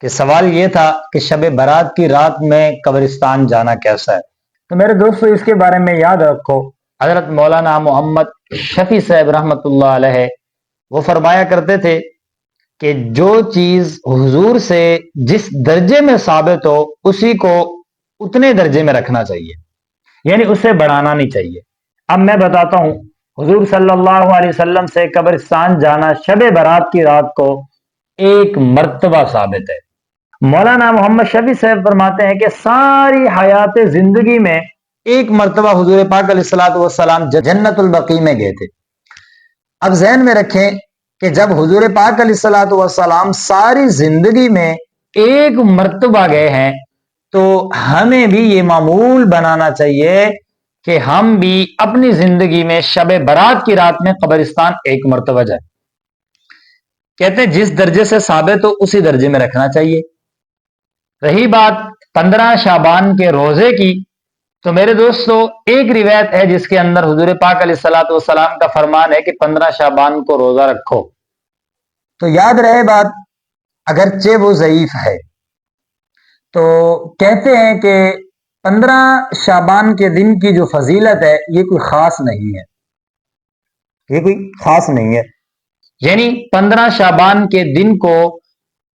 کہ سوال یہ تھا کہ شب برات کی رات میں قبرستان جانا کیسا ہے؟ تو میرے دوستو اس کے بارے میں یاد رکھو، حضرت مولانا محمد شفیع صاحب رحمت اللہ علیہ وہ فرمایا کرتے تھے کہ جو چیز حضور سے جس درجے میں ثابت ہو اسی کو اتنے درجے میں رکھنا چاہیے، یعنی اسے بڑھانا نہیں چاہیے۔ اب میں بتاتا ہوں، حضور صلی اللہ علیہ وسلم سے قبرستان جانا شب برات کی رات کو ایک مرتبہ ثابت ہے۔ مولانا محمد شفیع صاحب فرماتے ہیں کہ ساری حیات زندگی میں ایک مرتبہ حضور پاک علیہ الصلوۃ والسلام جنت البقیع میں گئے تھے۔ اب ذہن میں رکھیں کہ جب حضور پاک علیہ الصلوۃ والسلام ساری زندگی میں ایک مرتبہ گئے ہیں تو ہمیں بھی یہ معمول بنانا چاہیے کہ ہم بھی اپنی زندگی میں شب برات کی رات میں قبرستان ایک مرتبہ جائیں۔ کہتے ہیں جس درجے سے ثابت ہو اسی درجے میں رکھنا چاہیے۔ رہی بات 15 شعبان کے روزے کی، تو میرے دوستو ایک روایت ہے جس کے اندر حضور پاک علیہ الصلوۃ والسلام کا فرمان ہے کہ 15 شعبان کو روزہ رکھو۔ تو یاد رہے بات، اگرچہ وہ ضعیف ہے، تو کہتے ہیں کہ 15 شعبان کے دن کی جو فضیلت ہے یہ کوئی خاص نہیں ہے، یہ کوئی خاص نہیں ہے، یعنی 15 شعبان کے دن کو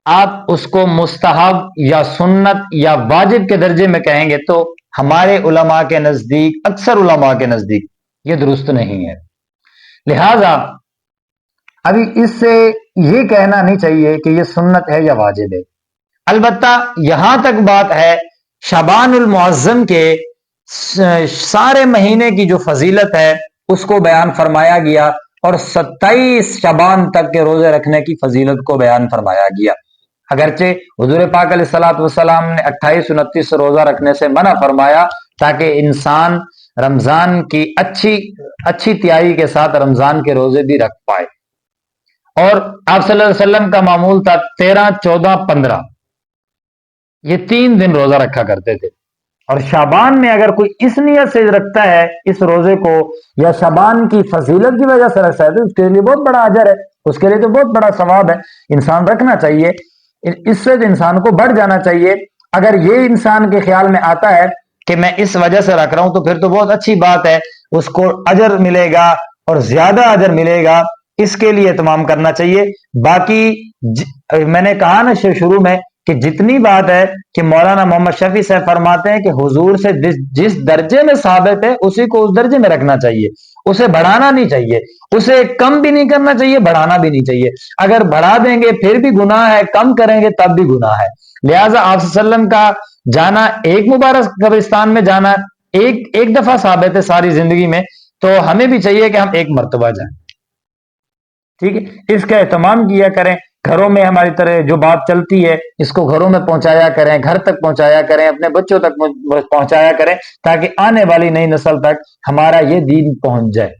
آپ اس کو مستحب یا سنت یا واجب کے درجے میں کہیں گے تو ہمارے علماء کے نزدیک، اکثر علماء کے نزدیک یہ درست نہیں ہے۔ لہذا ابھی اس سے یہ کہنا نہیں چاہیے کہ یہ سنت ہے یا واجب ہے۔ البتہ یہاں تک بات ہے شعبان المعظم کے سارے مہینے کی جو فضیلت ہے اس کو بیان فرمایا گیا، اور 27 شعبان تک کے روزے رکھنے کی فضیلت کو بیان فرمایا گیا۔ اگرچہ حضور پاک علیہ الصلوۃ والسلام نے 28 29 روزہ رکھنے سے منع فرمایا تاکہ انسان رمضان کی اچھی تیاری کے ساتھ رمضان کے روزے بھی رکھ پائے، اور آپ صلی اللہ علیہ وسلم کا معمول تھا 13 14 15 یہ 3 دن روزہ رکھا کرتے تھے۔ اور شعبان میں اگر کوئی اس نیت سے رکھتا ہے اس روزے کو یا شعبان کی فضیلت کی وجہ سے رکھتا ہے تو اس کے لیے بہت بڑا اجر ہے، اس کے لیے تو بہت بڑا ثواب ہے، انسان رکھنا چاہیے، اس سے انسان کو بڑھ جانا چاہیے۔ اگر یہ انسان کے خیال میں آتا ہے کہ میں اس وجہ سے رکھ رہا ہوں تو پھر تو بہت اچھی بات ہے، اس کو اجر ملے گا اور زیادہ اجر ملے گا، اس کے لیے اہتمام کرنا چاہیے۔ باقی میں نے کہا نا شروع میں کہ جتنی بات ہے کہ مولانا محمد شفیع صاحب فرماتے ہیں کہ حضور سے جس درجے میں ثابت ہے اسی کو اس درجے میں رکھنا چاہیے، اسے بڑھانا نہیں چاہیے، اسے کم بھی نہیں کرنا چاہیے، بڑھانا بھی نہیں چاہیے۔ اگر بڑھا دیں گے پھر بھی گناہ ہے، کم کریں گے تب بھی گناہ ہے۔ لہٰذا آپ صلی اللہ علیہ وسلم کا جانا ایک مبارک قبرستان میں جانا ایک دفعہ ثابت ہے ساری زندگی میں، تو ہمیں بھی چاہیے کہ ہم ایک مرتبہ جائیں، ٹھیک ہے؟ اس کا اہتمام کیا کریں، گھروں میں ہماری طرح جو بات چلتی ہے اس کو گھروں میں پہنچایا کریں، گھر تک پہنچایا کریں، اپنے بچوں تک پہنچایا کریں، تاکہ آنے والی نئی نسل تک ہمارا یہ دین پہنچ جائے۔